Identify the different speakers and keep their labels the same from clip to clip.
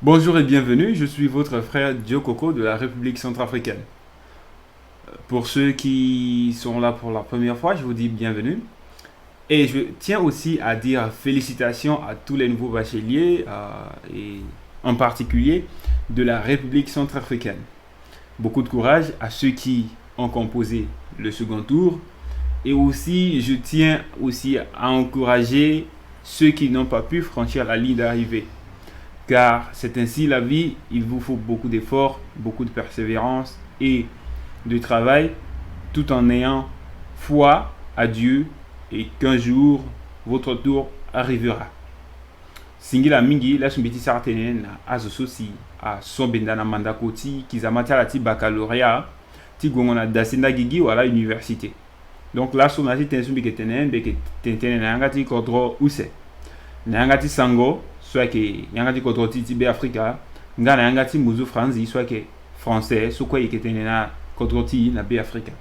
Speaker 1: Bonjour et bienvenue, je suis votre frère Diokoko de la République centrafricaine. Pour ceux qui sont là pour la première fois, je vous dis bienvenue. Et je tiens aussi à dire félicitations à tous les nouveaux bacheliers et en particulier de la République centrafricaine. Beaucoup de courage à ceux qui ont composé le second tour. Et aussi, je tiens aussi à encourager ceux qui n'ont pas pu franchir la ligne d'arrivée. Car c'est ainsi la vie, il vous faut beaucoup d'efforts, beaucoup de persévérance et de travail, tout en ayant foi à Dieu et qu'un jour votre tour arrivera. Singila mingi la sumbiti sartene na azo sosi a sombenda na mandako ti kizamata la ti baccalauréat ti gongona dasinda gigi wala université. Donc là son ati tensumbi ketenen be ketenen na ngati kodro use. Na ngati sango soit que yangati kodroti ti be Afrika ngana yangati muzu franzi soit que français so quoi yeketene na kodroti na be Afrika.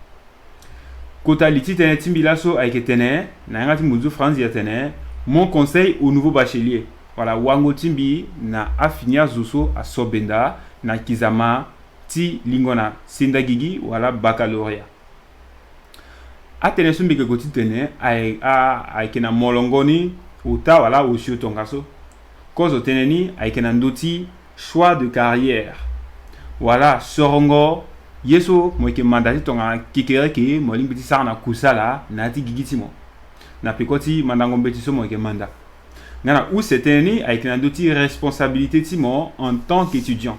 Speaker 1: Kota liti tene timbila so ayeketene na yangati muzu franzi yatene. Mon conseil au nouveau bachelier, voilà, wango timbi na afinia zoso a sobenda na kizama ti lingona sindagigi wala baccalauréat. Atene sumbi ke koti tene ay kena molongoni uta wala osio tongaso. Kozo teneni aikena ndoti choix de carrière. Voilà, sorongo yeso moike mandati tonga kikereke moling biti sarna kusala nati gigitimo. Na pekoti mandango beti so moike manda. Ngana ou seteni aikena ndoti responsabilité timo en tant qu'étudiant.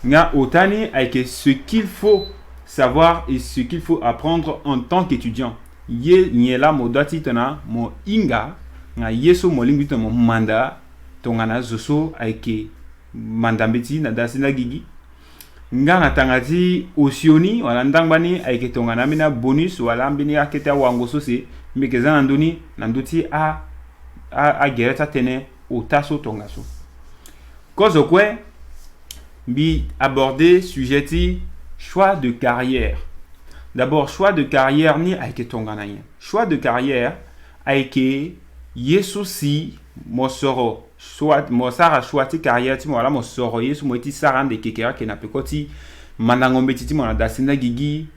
Speaker 1: Nga otani aike ce qu'il faut savoir et ce qu'il faut apprendre en tant qu'étudiant. Ye nyela modati tona mo inga nga yeso molingi to mo manda tongana zoso aike mandambeti na dasina gigi nga na tangati osioni wala ndangbani aike tongana mina bonus wala mbini aketa wango sose mekeza na ndoni na ndoti a gereta tene o taso tongaso kozo kwe bi aborder sujeti choix de carrière. D'abord choix de carrière ni aike tongana yen. Choix de carrière aike yesu si mosoro soit mosara choiti carrière ti wala mosoro yesu moiti sarande kekera ke na pekoti mandango mbetiti mona dasinda gigi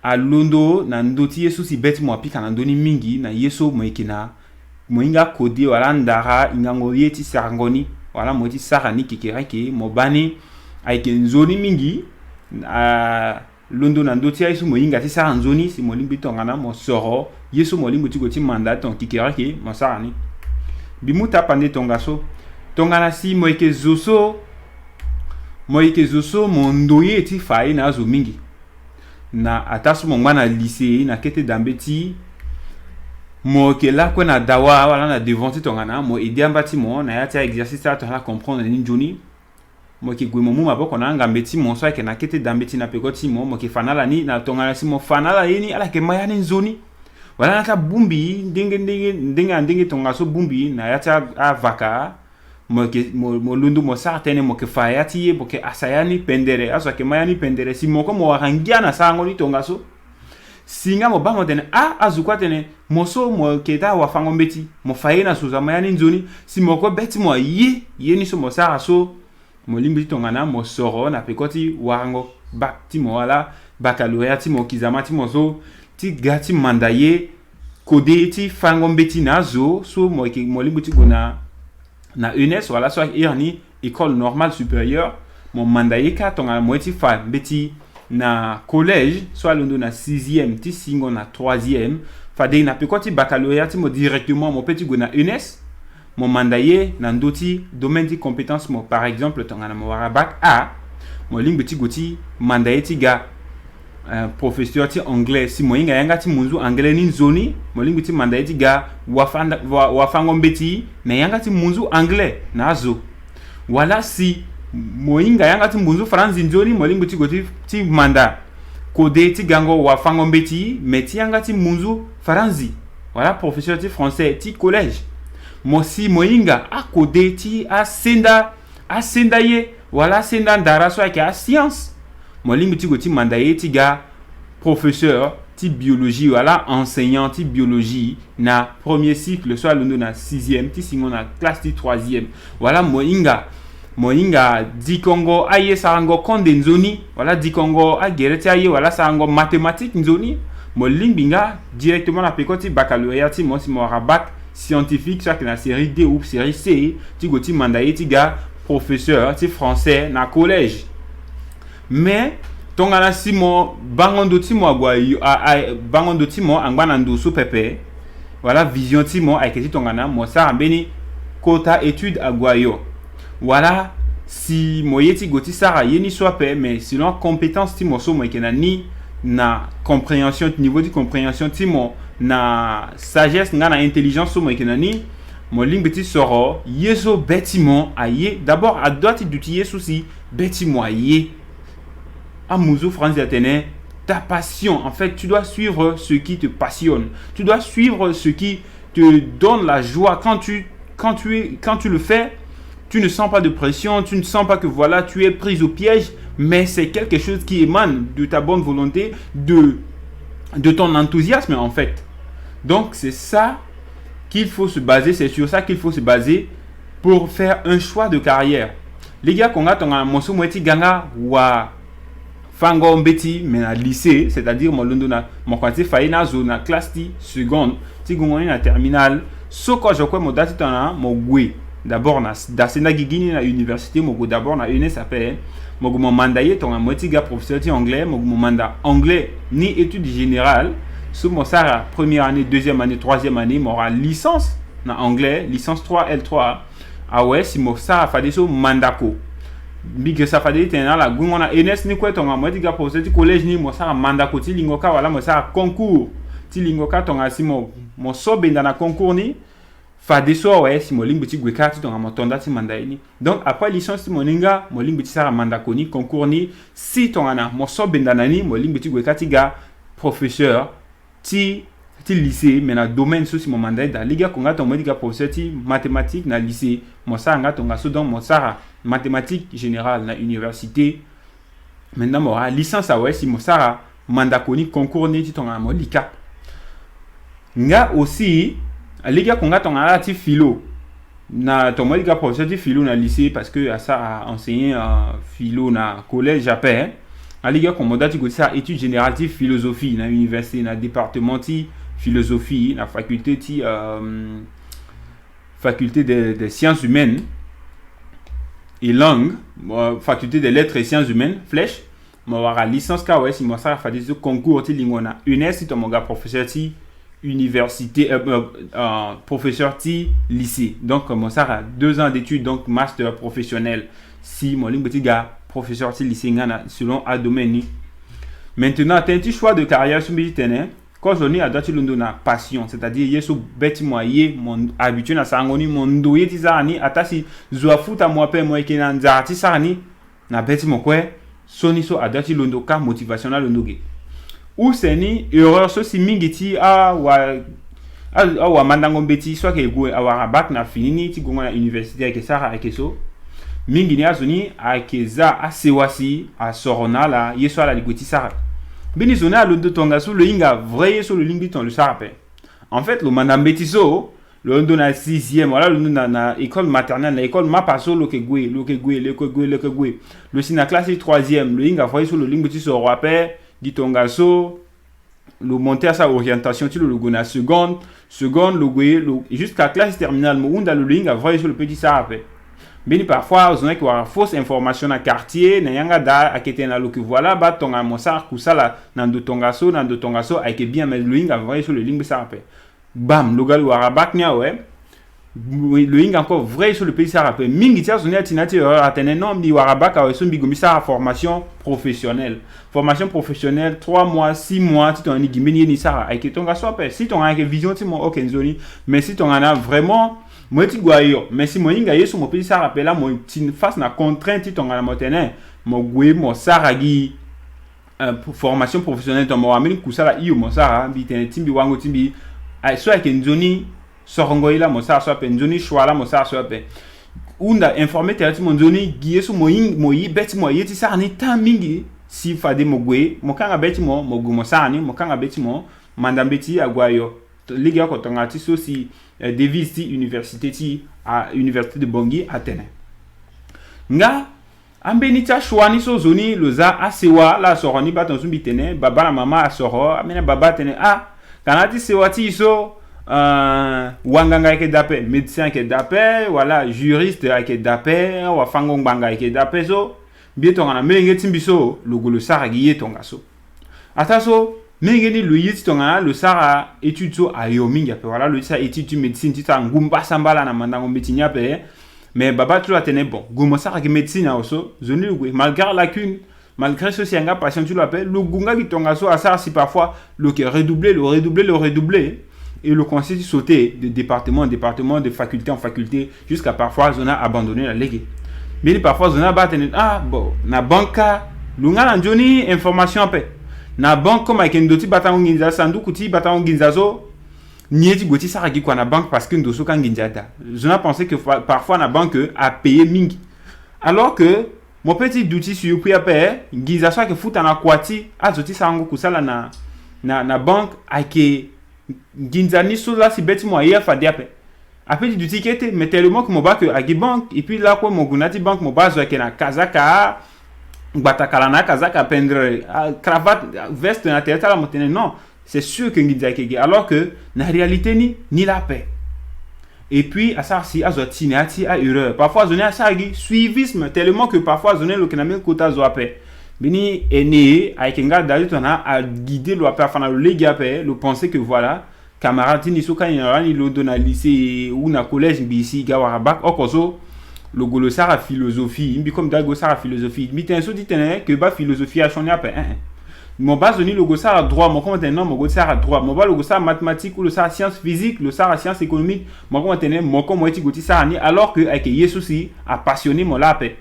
Speaker 1: a londo na ndoti yesu si beti mo apika na ndoni mingi na yesu moikina moinga kodi wala ndara ingango yeti sarangoni wala moiti sarani kekera ke mobani aike nzoni mingi a londo na ndoti yesu moinga ti saranzoni si molimbi tongana mosoro yesu molimbi ti goti mandat ton kikera ke mosarani bimuta pande tongaso tongana si moike zoso mondoye ti faye na zo mingi na atasu mongwana lycée na kete dambeti mo ke la ko na dawa wala na devant tongana mo idiamba ti mo na yati exercice ta la comprendre ni joni mo ke gwe mo maboko na ngambeti mo so ke na kete dambeti na pekoti mo ke fanala ni na tongana si mo fanala yeni ala ke mayani nzoni wala nata bumbi ndenge tongaso bumbi na yata avaka mo lundu mo sartene mo ke fayati ye boke asayani pendere aso ke mayani pendere si moko mo warangia na sango ni tongaso singa mo bango tene azukwa tene moso mo keta wa fango mbeti mo faye na suza mayani nzoni si moko beti mo ye ni so mo saraso mo limbi tongana mo soro na pekoti warango bakti mo wala baccalauréat ti mo kizama ti mo so ti gati mandaye kode ti fangombeti na zo so molimbo ti gona na UNES wala so erni école normale supérieure mon mandaye ka tonga moiti fa beti na collège so londo na 6e ti singo na 3e fa de na pekoti baccalauréat ti mo directement mo petit gona UNES mon mandaye na ndoti domaine de compétence mo par exemple tonga na mo wara bac A molimbo ti goti mandaye ti ga professeur ti anglais si moinga yanga ti munzu anglais ni nzoni molingi ti mandaye ti ga wafango mbeti na yanga ti munzu anglais na zo wala si moinga yanga ti munzu franzi nzoni molingi ti goti ti manda kode ti gango wafango mbeti meti yanga ti munzu franzi wala professeur ti français ti collège mosi moinga a kode ti asenda ye wala senda ndara so ake a science molingi ti goti mandaye ti ga professeur ti biologie voilà enseignant ti biologie na premier cycle soit londo na 6e ti singo na classe ti 3e voilà moinga dikongo aye sarango konde nzoni voilà dikongo agereti aye voilà sarango mathématique nzoni mo limbinga directement na pekoti baccalauréat ti mo si mo rabac scientifique soit na série D ou série C ti goti mandaye ti ga professeur ti français na collège mais tongana simo bangondo ti mo agwa bangondo ti mo angba ndo so pepe voilà vision ti mo aiketi tongana mo sa mbeni kota étude agwa yo voilà si moyeti goti sara yeni soit pe mais selon compétence ti mo so mo ikena ni na compréhension niveau de compréhension ti mo na sagesse nga na intelligence so mo ikena ni mo lingbi soro yeso bêtiment aye d'abord à droite d'outiller souci bêtiment aye amuzo France Athénée ta passion en fait tu dois suivre ce qui te passionne tu dois suivre ce qui te donne la joie quand tu le fais tu ne sens pas de pression tu ne sens pas que voilà tu es prise au piège mais c'est quelque chose qui émane de ta bonne volonté de ton enthousiasme en fait donc c'est ça qu'il faut se baser c'est sur ça qu'il faut se baser pour faire un choix de carrière les gars qu'on a ton moso moeti ganga wa fango mbeti mais na lycée c'est-à-dire mon londo na mon quartier faina zone classe ti seconde ti gongoni na terminale soko je crois mo dati tana mo gwe d'abord na dasena gigini na université mo go d'abord na UNSAP mo go mandaye ton moti ga professeur ti anglais mo go manda anglais ni études générales sous mo sara première année deuxième année troisième année mo ra licence na anglais licence 3 L3 ah ouais si mo sara fade so mandako big ça fade tena la gungona ENS ni ko tonga moti ga professeur ti collège ni mo sara mandako ti lingoka wala mo sara concours ti lingoka tonga si mo so benda na concours ni fade so ouais si mo lingbi ti gweka ti tonga mo tonda ti mandaye ni donc après licence ti moninga mo lingbi ti sara mandako ni concours ni si tonga na mo so benda na ni mo lingbi ti gweka ti ga professeur ti lycée mais na domaine so si mo mandaye da liga konga ton modi ga professeur ti mathématique na lycée mo sa nga tonga so donc mo sara mathématique générale na université maintenant mo a licence ouais si mo sara mandako ni concours ni ti tonga mo lika nga aussi liga konga tonga ti philo na ton modi ga professeur ti philo na lycée parce que ça a enseigné philo na collège après aliga komoda ti go sa étude générale ti philosophie na université na département ti philosophie na faculté ti faculté des sciences humaines et langue faculté des lettres et sciences humaines flèche mo wara licence ka ouais si mo sa fa des concours ti lingona UNES to mo ga professeur ti université professeur ti lycée donc mo sa 2 ans d'études donc master professionnel si mon lingoti ga professeur ti lycée ngana selon a domaine ni maintenant t'as un petit choix de carrière sur militaire quand je n'ai à date londo na passion c'est-à-dire yeso beti moi ye mon habitué na sangoni mon doye ti zani atasi zwa futa moi pe moi kena nzati sani na beti mo kwe soni so à date londo ka motivationnel londo ge ou seni erreur so si mingiti a wa mandango beti soit ke go a bac na finini ti gonga na université ke sara ke so mingi ni azoni akeza asewasi a sorona la yeso ala ligoti sara bini zona londo tonga so le inga vrai so le lingbi ton le sarape en fait le mandambeti so le londo na 6e voilà le londo na école maternelle na école mapaso le kegwe le sina classe 3e le inga vrai so le lingbi so rappel di tonga so le monter à sa orientation tu le logo na seconde le gwe jusqu'à classe terminale mo unda le inga vrai so le petit sarape bini parfois on a quoi fausse information na quartier na yanga da akete na lo que voilà ba tonga mosar kusala nando tonga so avec bien mais le inga vrai sur le ligne ça rappelle bam le gal warabak nya ouais le inga encore vrai sur le pays ça rappelle mingi tia zone atinati atene nom di warabak a so bigomi ça formation professionnelle 3 mois 6 mois tu ton ni gimeni ni ça avec tonga so pe si tonga avec vision ti mo okenzoni mais si tonga na vraiment moi ti gwayo mais si mo inga yeso mo pe ça rappela mo tin face na contrainte tonga na motene mo gwe mo saragi formation professionnelle to mo amini kusala iyo mo sara bi ten timbi wango timbi ai so ake nzoni sorongo ila mo sara so pe nzoni shwala mo sara so pe unda informer te ti mo nzoni giyeso mo yi beti mo yeti sara ni ta mingi si fade mogwe mokanga beti mo mogumo sani mokanga beti mo mandambeti agwayo liga ko tonga ti so si devise ti université ti à université de Bangui Atene nga ambeni ta shwani so zoni loza asewa la soroni baton sumbi tene baba na mama asoro amena baba tene kanati sewati so wanganga ke dape médecin ke dape voilà juriste ke dape wa fango banga ke dape so bieto ngana menge timbiso logolo sara giye tonga so ataso menge ni luyiti tonga lo sara étude so ayo minga pe voilà lo sa étude médecine tita ngumba sambala na mandango metinya pe mais baba tu la tenait bon gumo sara ke médecine also zoni lugwe malgré lacune malgré ce sianga patient tu l'appelles le gunga qui tonga so asara si parfois le redoubler et le conseil sauter de département en département, de faculté en faculté, jusqu'à parfois on a abandonné la ligue. Mais parfois on a battu bon, na banka, lunga na joni information pe. Na banque comme avec ndoti batango nginza sandu kuti batango nginzazo nieti goti saragi kwa na banque parce que ndoso kan nginjada. Je n'ai pensé que parfois na banque a payé mingi. Alors que mon petit doutil sur puis après nginza so que futa na kwati azoti sango kusala na banque ake Ginza ni sola si beti mo ya fadi ape. Après du ticket mais tellement que mo ba que agi banque et puis là quoi mo gunati banque mo ba zo ke na kazaka batakala na kazaka pendre cravate veste na tête la motene non, c'est sûr que Ginza kege alors que na réalité ni la paix. Et puis à ça si azoti ati a erreur. Parfois zoné à ça suivisme tellement que parfois zoné le kename kota zo ape. Bini ene aikenga dalitona a guider le père fana le légape le penser que voilà camarade ni soka ni lo dona lycée ou na collège bisi gawara bac okoso le golo sara philosophie mbi comme dago sara philosophie mi ten so ditene que ba philosophie a choni ape mon base ni le go sara droit mon comment non mon go sara droit mon ba le go sara mathématique ou le sara science physique le sara science économique mon comment tenir mon comme moi ti goti sara ni alors que avec yesu si a passionné mon lape.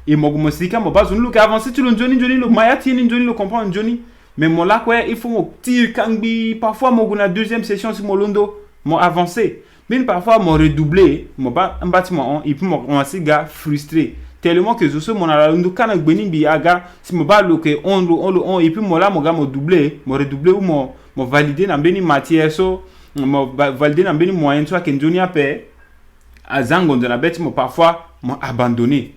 Speaker 1: Et mon sika mon base nous avancer tu le Johnny le maya tieni Johnny le comprend Johnny mais mon là quoi il faut mon petit kangbi parfois mon na deuxième session sur mon londo mon avancé mais parfois mon redoubler mon ba un bâtiment et puis mon siga frustré tellement que je suis mon ala londo kana gbeni bi aga si mon ba lo que on et puis mon là mon gars mon doubler mon redoubler ou mon valider na beni matière so mon valider na beni moyen soit que Johnny a paix azango de la bête mon parfois mon abandonné.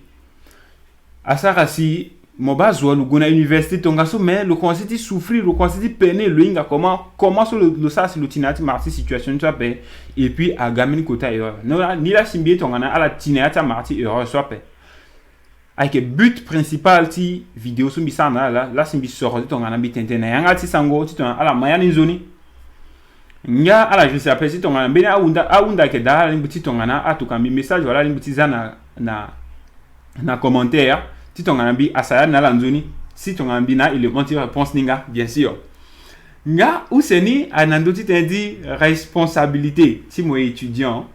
Speaker 1: Asara si mo bazwa lu gona université tongaso mais le conseil souffrir le conseil peiner le inga comment sur le ça c'est l'utinati marti situation tu appelle et puis à gamine kota erreur ni la simbie tongana à la tinata marti erreur soit pe avec but principal ti vidéo so bisana la simbi sort tongana bitentena yanga ti sango ti tongana ala mayani zoni nya ala je sais pas si tongana beni aunda ke da limbuti tongana atukambi message voilà limbuti zana na commentaire si ton ambi asaya na lanzoni si ton ambi na il monte réponse ninga bien sûr nga ou seni anando ti dit responsabilité si moi étudiant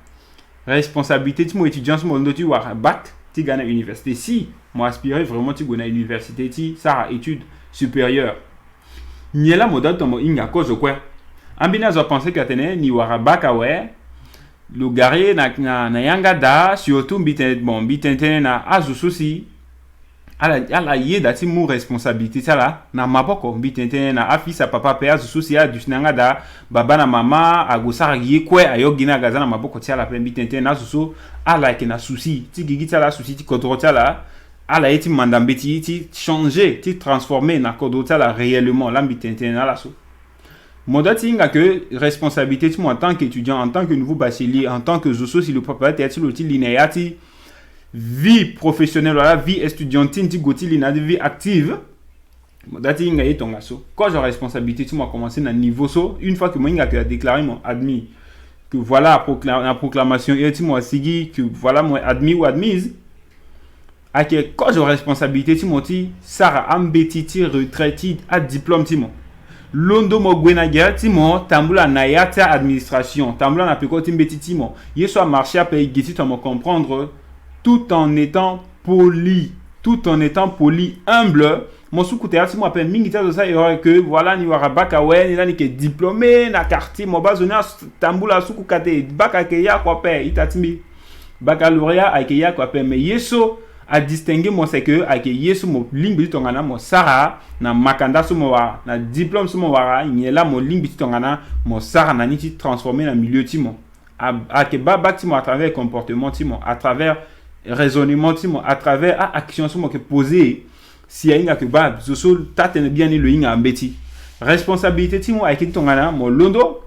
Speaker 1: responsabilité si moi étudiant si moi ndoti wa bac ti gana université si moi aspirer vraiment ti gona université ti ça études supérieures niela modal to mo inga cause quoi ambina zo penser que tene ni wa bac awe le garé na yanga da surtout bitentene na azu souci ala yeda ti mu responsabilité sala na maboko bitentene na afisa papa pe azu souci a du nanga da baba na mama agosara ye kwe ayogina gaza na maboko ti ala pe bitentene na susu ala ke na souci ti gigi sala souci ti kodro sala ala eti mandambeti ti changer ti transformer na kodro sala réellement la bitentene na la so Modati nga que responsabilité en tant qu'étudiant, en tant que nouveau bachelier, en tant que zoso si le papa est l'outil linéati vie professionnelle voilà vie étudiantine ti goti lina de vie active. Modati nga est ton asso. Quand j'ai responsabilité tu m'as commencé na niveau so une fois que moi nga déclaré mon admis que voilà la proclamation et tu moi sigi que voilà moi admis ou admise. Ake quand j'ai responsabilité tu moti Sarah ambeti retraité à diplôme ti mo. Londo mo gwena gya timo tambula na yata administration tambula na peko timbeti timo yeso a marché à payer giti to mo comprendre tout en étant poli humble mon soukouté ati mo appelle mingita de ça et que voilà ni wara baka we ni la ni ke diplômé na quartier mo bazona tambula soukouté baka ke ya kwa pe itatimi baccalauréat a ke ya kwa pe mais yeso a distinguer mo c'est que ake yesu mo lingbi tongana mo sara na makanda sumo wa na diplôme sumo wa nyela mo lingbi tongana mo sara na niti transformer na milieu timo ake ba bâtiment à travers comportement timo à travers raisonnement timo à travers action sumo que poser si inga ke ba zoso tatene bien ni le inga ambeti responsabilité timo ake tongana mo londo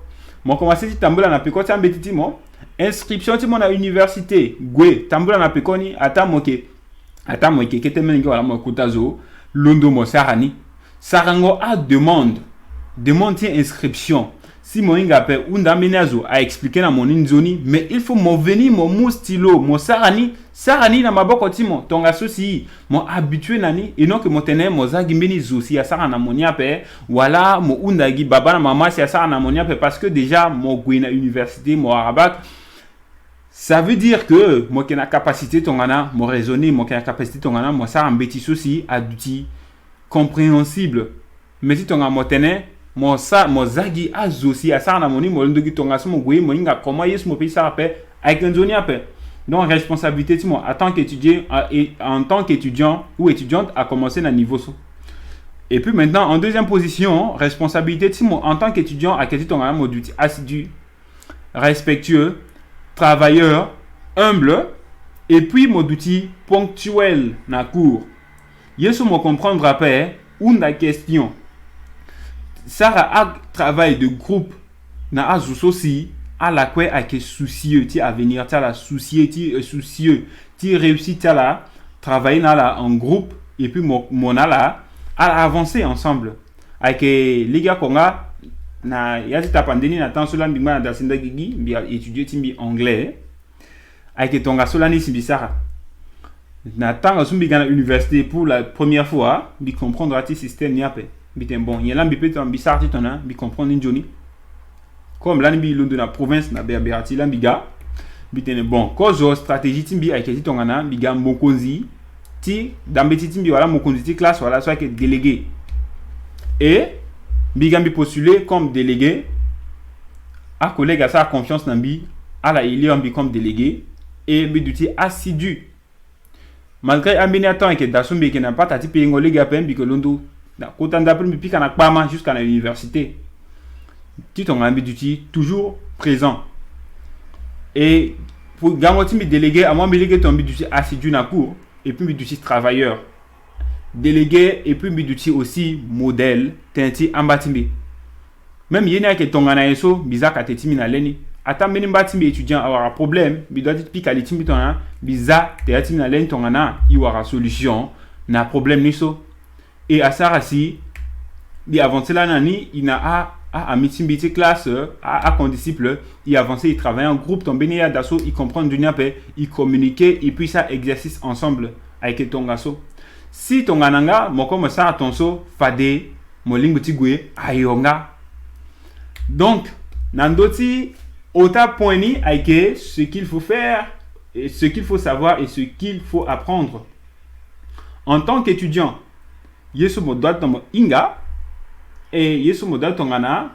Speaker 1: mo commencer tambula na pekoti ambeti timo inscription timo na université gwe tambula na pekoni ata moke kete meningi wala mo kutazo londo mo sarani sarango a demande ti inscription si mo inga pe unda menazo a expliquer na mon inzoni mais il faut mo venir mo stylo mo sarani na maboko timo tonga sosi mo habitué nani et non que mo tene mo zagi mbeni zosi ya sarana monia pe wala mo unda gi baba na mama si ya sarana monia pe parce que déjà mo gwe na université mo arabac. Ça veut dire que moi qui ai la capacité tongana, moi raisonner, moi qui ai la capacité tongana, moi ça embêtit aussi à d'outils compréhensibles. Mais si tonga moi tene, moi ça, moi zagi azosi à ça na moni, moi ndogi tonga so mo gwe, moi inga comment yes mo pays ça rappelle avec un zoni appel. Donc responsabilité ti moi en tant qu'étudiant ou étudiante à commencer à niveau so. Et puis maintenant en deuxième position, responsabilité ti moi en tant qu'étudiant à quel tonga moi d'outils assidu, respectueux, travailleur, humble, et puis mon outil ponctuel na cours. Yesu me comprendre après une question. Ça a travail de groupe na azus aussi à la quoi à que soucieux ti avenir ti la soucieux ti réussite la travailler na la en groupe et puis mon ala à avancer ensemble avec les gars qu'on a na yati tapandeni na temps cela mbima na dasinda gigi bi étudier timbi anglais avec tonga cela ni simbisara na temps sumbi gana université pour la première fois bi comprendre ati système ni apé bi tem bon yela bi peut tambi sarti tona bi comprendre njoni comme là ni bi londo na province na berberati la biga bi tene bon cause stratégie timbi avec ati tonga na biga mokonzi ti dambeti timbi wala mokonzi ti classe wala soit que délégué et Bigambi postulé comme délégué à collègue à sa confiance nambi à la il est comme délégué et biduti assidu malgré ameni attend que dasumbi qui n'a pas tati pe ngolé gapen bi que londo na kotanda pe bi kana kpama jusqu'à l'université titon ambi duti toujours présent et pour gangoti mi délégué à moi délégué tombi duti assidu na cours et puis biduti travailleur délégué et puis biduti aussi modèle tenti ambatimbi même yena ke tongana yeso bizaka tetimi na leni ata meni mbatimbi étudiant avoir problème bi doit être pika litimbi tona biza tetimi na leni tongana il y aura solution na problème niso et à ça si bi avancer là nani il na a mitimbi ti classe a condisciple il avancer il travaille en groupe ton benia daso il comprend dunia pe il communiquer et puis ça exercice ensemble avec tongaso si tongananga moko mo sa tonso fade mo lingu tigwe ayonga donc nandoti ota poini aike ce qu'il faut faire et ce qu'il faut savoir et ce qu'il faut apprendre en tant qu'étudiant yesu mo doit mo inga et yesu mo doit tongana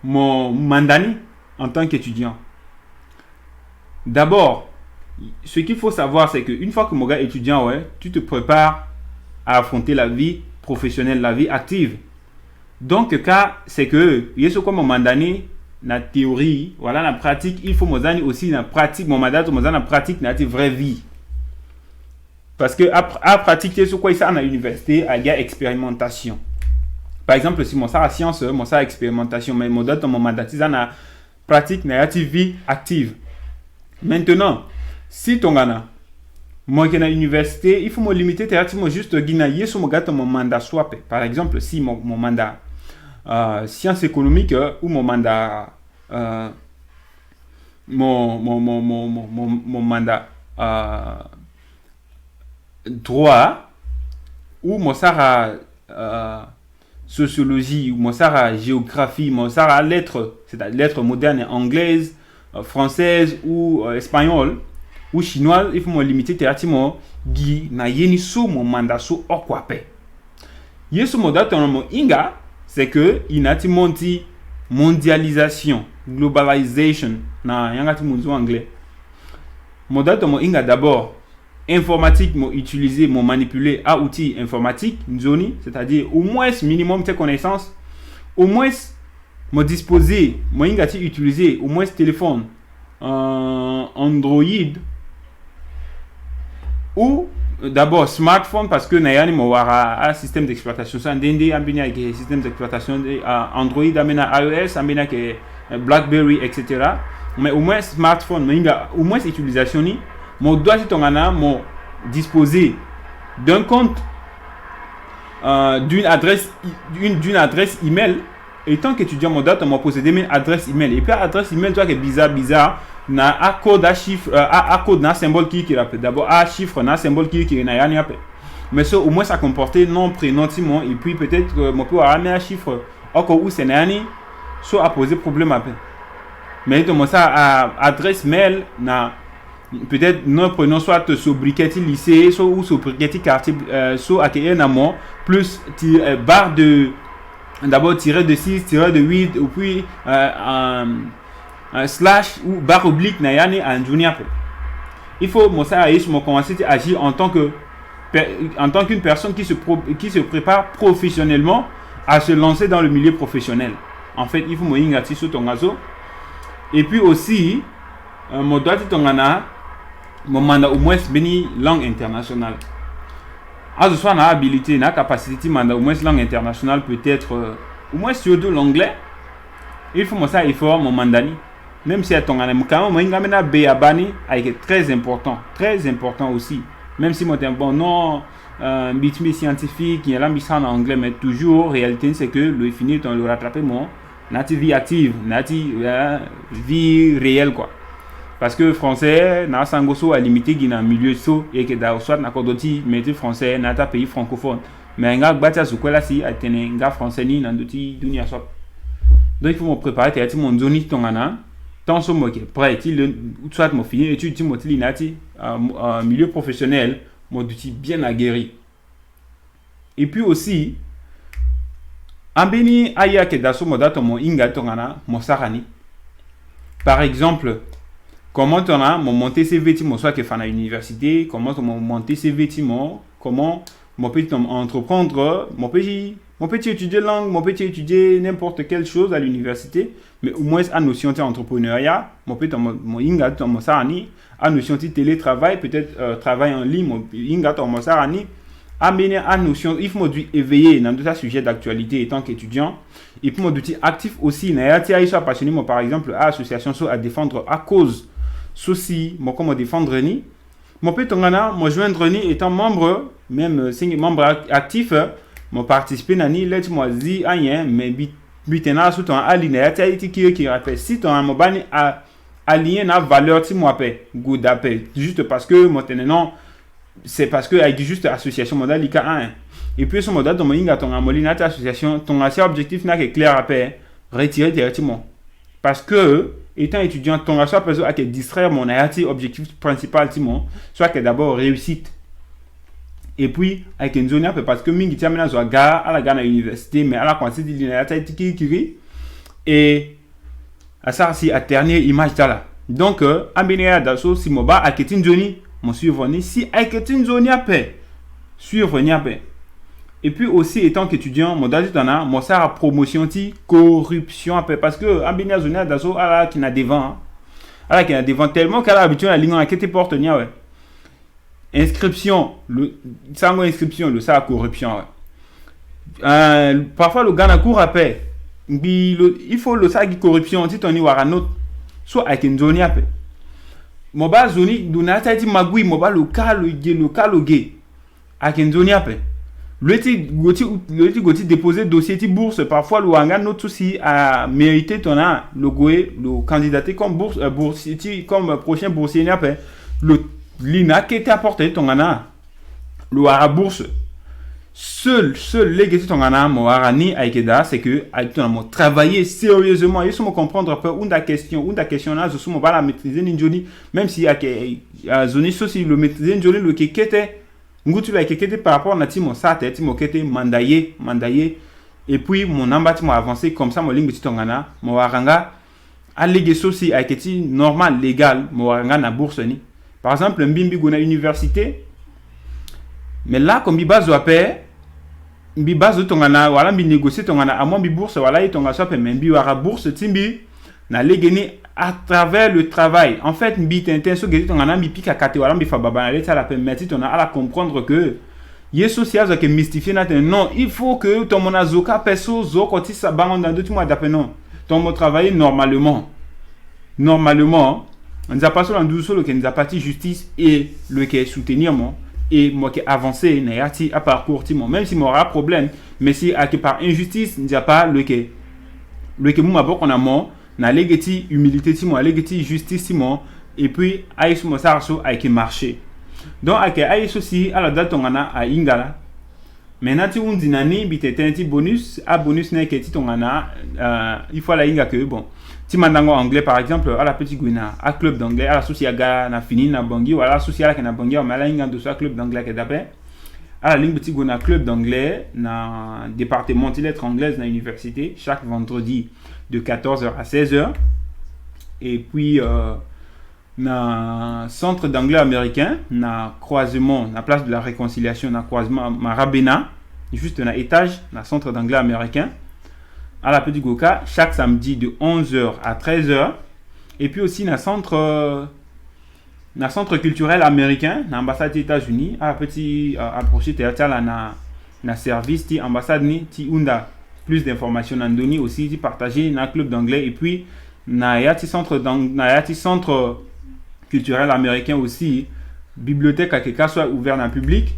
Speaker 1: mo mandani en tant qu'étudiant. D'abord ce qu'il faut savoir c'est que une fois que mon gars étudiant ouais tu te prépares à affronter la vie professionnelle, la vie active. Donc, cas, c'est que, yeso comme mandani, na théorie, voilà, la pratique, il faut mozani aussi na pratique, mon mandat, mozani na pratique, na vraie vie. Parce que, à pratiquer ce quoi, ça, à l'université, il y a expérimentation. Par exemple, si mon ça a science, mon ça a expérimentation, mais mon date, mon mandat, ça na pratique, na vie active. Maintenant, si ton gana, moi qui est à l'université, il faut me limiter théâtrement juste guinayer sur mon mandat swap. Par exemple, si mon mandat sciences économiques ou mon mandat mon mandat droit ou mon sara sociologie ou mon sara géographie, mon sara lettres, c'est-à-dire lettres modernes anglaises, françaises ou espagnoles. Ou chinois, il faut me limiter théâtrement gi na yeni so mon mandat so okwape. Yesu moda ton inga c'est que inati monti mondialisation, globalization na yangati munzo anglais. Moda ton inga d'abord informatique m'ont utilisé, m'ont manipulé à outils informatiques, Nzoni, c'est-à-dire au moins minimum tes connaissances, au moins m'ont disposé, m'ont utilisé au moins téléphone Android ou d'abord smartphone parce que n'ayani mo wara un système d'exploitation ça ndende ambina avec système d'exploitation Android amena iOS amena que BlackBerry etc. mais au moins smartphone mais au moins utilisation ni mo doit tongana mo disposer d'un compte d'une adresse email et tant qu'étudiant mon date m'a possédé une adresse email et puis adresse email toi qui est bizarre na a code à chiffre a code na symbole qui rappelle d'abord a chiffre na symbole qui na yani appelle mais ça au moins ça comportait nom prénom timon et puis peut-être mon peut avoir un chiffre encore où c'est nani soit à poser problème appel mais donc ça adresse mail na peut-être nom prénom soit sobriquet lycée soit ou sobriquet quartier soit accueillir na mon plus barre de d'abord tiré de 6 tiré de 8 ou puis slash ou barre oblique na yani en junior. Il faut commencer à agir en tant qu'une personne qui se prépare professionnellement à se lancer dans le milieu professionnel. En fait, il faut moyingati sur ton réseau. Et puis aussi mon doit tongana mon manda au moins beni langue internationale. À ce soit na habilité na capacité manda au moins langue internationale peut-être au moins surtout l'anglais. Il faut ça il faut mon mandani. Même si ton quand même béabani est très important aussi. Même si mon bon non bitume scientifique il y a l'ambition en anglais mais toujours réalité c'est que le fini on le rattraper mon native vie active native vie réelle quoi. Parce que français na sangoso a limité qui na milieu so et que dans soit na kodoti métier français na ta pays francophone. Mais nga batia su kwela si atene nga français ni na doti dunia soit. Donc il faut me préparer t'es mon zoni tongana tant so mo prêt il soit mo fini étude ti mo tilinati milieu professionnel mo duti bien aguerri. Et puis aussi ambeni aya ke daso mo dato mo inga tongana mo sarani. Par exemple, comment on a monté ses vêtements soit que fan à l'université, comment on monté ses vêtements, comment mon petit entreprendre, mon petit étudier langue, mon petit étudier n'importe quelle chose à l'université, mais au moins à notion d'entrepreneuriat, mon petit mon inga mon sarani, à notion de télétravail, peut-être travail en ligne, mon inga mon sarani, amener à notion, il faut me éveiller dans tout ça sujet d'actualité étant qu'étudiant, et puis mon outil actif aussi, n'a pas soit passionné par exemple à association soit à défendre à cause souci, moi comment défendre ni, mon petit tongana, moi joindre ni étant membre, même si membre actif, moi participer nani, laisse-moi zi rien, mais bitena sous ton alinéa, qui rappelle si ton mobani a aligné na valeur ti moi paix, good appel, juste parce que moi non, c'est parce que avec juste association modèle IK 1 et puis ce modèle dans mon inga ton amoli na association ton objectif n'a que clair à paix, retirer directement parce que étant étudiant ton achat peut à distraire mon objectif principal timon soit que d'abord réussite et puis avec une zone parce que mingi tiamena zo ga à la gana université mais à la quantité de l'inata qui et à ça si à dernière image là donc ambenia daso si moba à ketin zone mon suivre ni si à ketin zone à paix suivre ni à paix. Et puis aussi étant qu'étudiant mon dadi tana mon ça promotion ti corruption à paix parce que ambenia zone daso à la qui n'a devant à la qui n'a devant tellement qu'à l'habitude la ligne en qui te porte nia ouais. Inscription le sango inscription le ça corruption ouais. Parfois le gars na cour à paix il faut le ça qui corruption si ton ni wara note soit avec une zone à paix mon bas zone duna ta ti magui mon bas local avec une zone à paix le ti déposer dossier ti bourse parfois le wanga note aussi à mériter ton le goé le candidater comme bourse comme prochain boursier à paix le l'ina qui était apporté ton ana le à bourse seul légué ton ana mo arani aikeda c'est que avec ton mo travailler sérieusement et me comprendre peu une question là je suis mo pas la maîtriser ninjoni même si a zone aussi le maîtriser ninjoni le qui était ngutu la qui était par rapport na ti mon ça tête mo qui était mandayer et puis mon embati mo avancé comme ça mo lingue ton ana mo aranga a légué aussi avec normal légal mo aranga na bourse ni Par exemple, mbimbi gona université. Mais là, comme bibazo appelle, bibazo tongana, voilà, bi négocier tongana, à moins bi bourse, voilà, et tonga soit mais bi wara bourse, timbi, na legeni à travers le travail. En fait, mbi tintin, so gezi tongana, bi pika kate, voilà, bi fa baba, na leta la permettre, on a à la comprendre que, yesu si azo ke mystifier na non, il faut que ton mon azoka peso, zo, koti sa bangon dans deux mois d'après, non. Ton mon travailler normalement. Normalement, on nous a pas seulement douze le qui nous a parti justice et le qui est soutenir moi. Et moi qui avancé à parcours même si moi aura problème mais si à que par injustice n'y a pas le qui moi bon on a mon na légati humilité moi légati justice moi et puis aïe sur mon sarso avec marché donc à que aïe aussi à la date on a à ingala maintenant tu on dinani bitete un petit bonus à bonus n'est que tu on a il faut la inga que bon si mandango anglais par exemple à la petite guina à club d'anglais à la sociaga na fini na bangi wala sociala que na bangi mais là inga de ça club d'anglais que d'après à la ligne petit guina club d'anglais na département de lettres anglaises na université chaque vendredi de 14h à 16h et puis na centre d'anglais américain na croisement na place de la réconciliation na croisement Marabena juste na étage na centre d'anglais américain à la Petite Goka chaque samedi de 11h à 13h et puis aussi na centre culturel américain na ambassade des États-Unis à la petit approcher théâtre là na service ti ambassade ni ti unda plus d'informations na doni aussi ti partager na club d'anglais et puis na yati centre culturel américain aussi bibliothèque à quelque soit ouvert dans le public.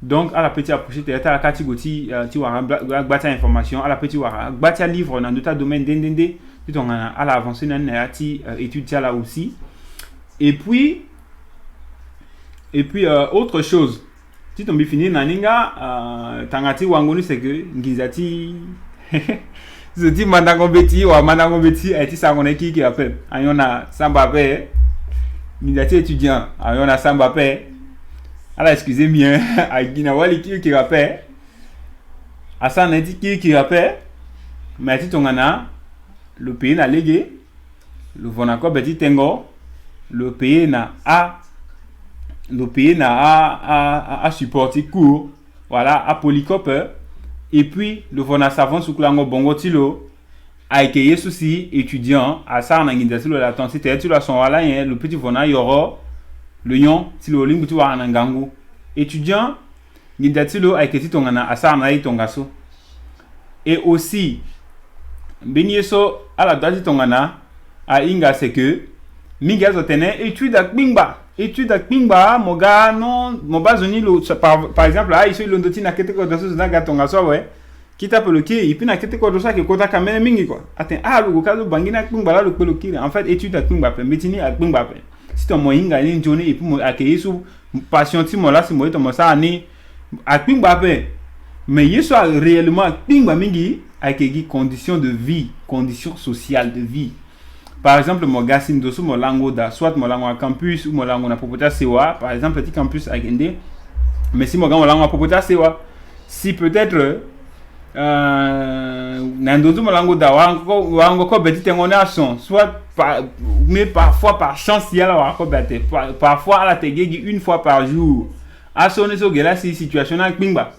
Speaker 1: Donc à la petite approche théâtre à la catégorie tu vois bâtir information à la petite bâtir livre dans d'autres domaines d'endende tu on à l'avancée dans nati étude là aussi et puis autre chose tu tombe fini naninga tangati wangoni c'est que ngizati je dis mandango beti et tu ça on est qui appelle ayona sambape ngizati étudiant ayona sambape. Alors, excusez-moi, à Guinawali qui rappelle, à ça, on a dit qui rappelle, mais si on a le pays n'a légué, le Vonako Betty Tengo, le pays n'a à supporter cours, voilà, à Polycope, et puis le Vona Savon sous Clango Bongo Tilo, a accueilli souci étudiant, à ça, on a guidé sur la tension, tu l'as son là, le petit Vona Yoro. Le yon si le limbu tu wa nangangu étudiant ni datilo ay keti tongana asa na itongaso et aussi benyeso ala dati tongana a inga c'est que miga zotene étude ak bingba moga non mobazoni lo par exemple ay so londoti na kete ko doso na gatongaso ouais qui tape le qui et puis na kete ko doso ke kota kamene mingi quoi aten lu ko kazo bangina bingba la le pelo ki en fait étude ak bingba pe metini ak bingba pe si ton moyen gagner une journée et puis accueillir sous passion ti là si moi ton ça ani a pingba pe mais il soit réellement pingba mingi accueillir conditions de vie conditions sociales de vie par exemple mon gars sin doso mo lango da soit mo lango campus ou mo lango na popota sewa par exemple petit campus à Gende mais si mo gars mo lango popota sewa si peut-être nandozo mo lango da wango ko beti tengona son soit mais parfois par chance il y a la parfois à la tegegi une fois par jour à sonner so gela si situation na pingba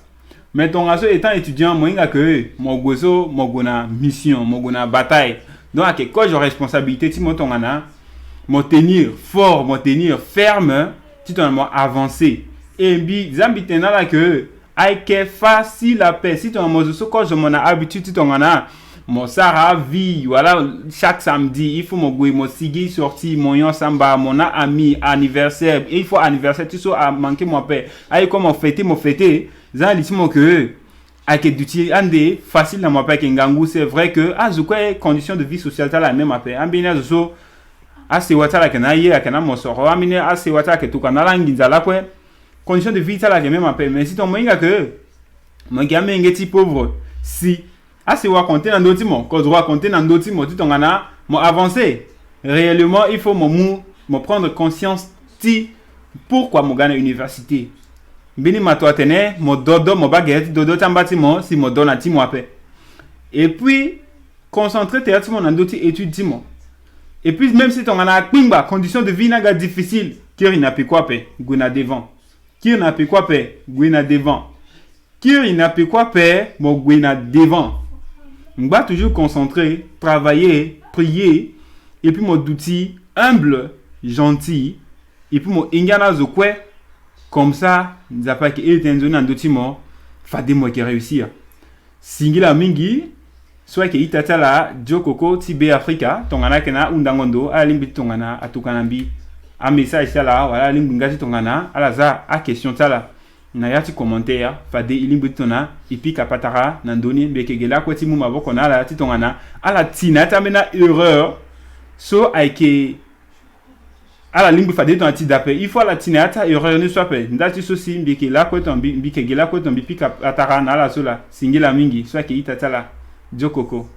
Speaker 1: mais ton aso étant étudiant moi inga que mon gozo mon gona mission mon gona bataille donc à quel quoi j'ai responsabilité ti mon tongana mon tenir fort mon tenir ferme ti ton mo avancer et bi zambi tena la que ai que facile la paix si ton mo so ko je mon habitude ti tongana mon Sarah vie voilà chaque samedi il faut mon sigi sorti mon yon samba mon ami anniversaire et il faut anniversaire tout ça a manqué mon père aïe comment fêter ça lisimo que avec du ande facile dans mon père kingangu c'est vrai que je quoi condition de vie sociale ta la même après ambina zo assez wata la kana ye kana mon soro amine assez wata que tout kana langinza la quoi condition de vie ta la même après mais si ton moinga que mon gamin ngeti pauvre si c'est wa compter dans d'autres mots quand droit compter dans d'autres mots tu tongana mo avancer réellement il faut me prendre conscience ti pourquoi mo gagner université bini matwa tene mo dodo mo baguette dodo tambati mo si mo dona ti mo après et puis concentrer théâtre mon dans d'autres études ti mo et puis même si tongana pingba condition de vie naga difficile Kiri na pe quoi pe, gwena devant. Kiri na pe quoi pe, gwena devant. Kiri na pe quoi pe, mo gwena devant. On va toujours concentrer, travailler, prier, et puis mon douti humble, gentil, et puis mon ingana zokwe, comme ça, nous avons pas qu'il y ait un douti mo, fade moi qui réussir. Singila mingi, soit que itata la, Jokoko, Tibé Africa, tongana kena, undangondo, a limbi tongana, a tukanambi, a message tala, voilà, limbi ngati tongana, a la za, a question tala. Na yati commentaire fade ilimbi tona ipi kapatara nandoni bekegela kwati mu maboko na la yati tongana ala tina tamena erreur so aike ala limbi fade ton ati dape il faut la tina ta erreur ne soit pas ndati so si bekela ko ton bekegela ko ton bipi kapatara na la so la singila mingi so ke itata la jokoko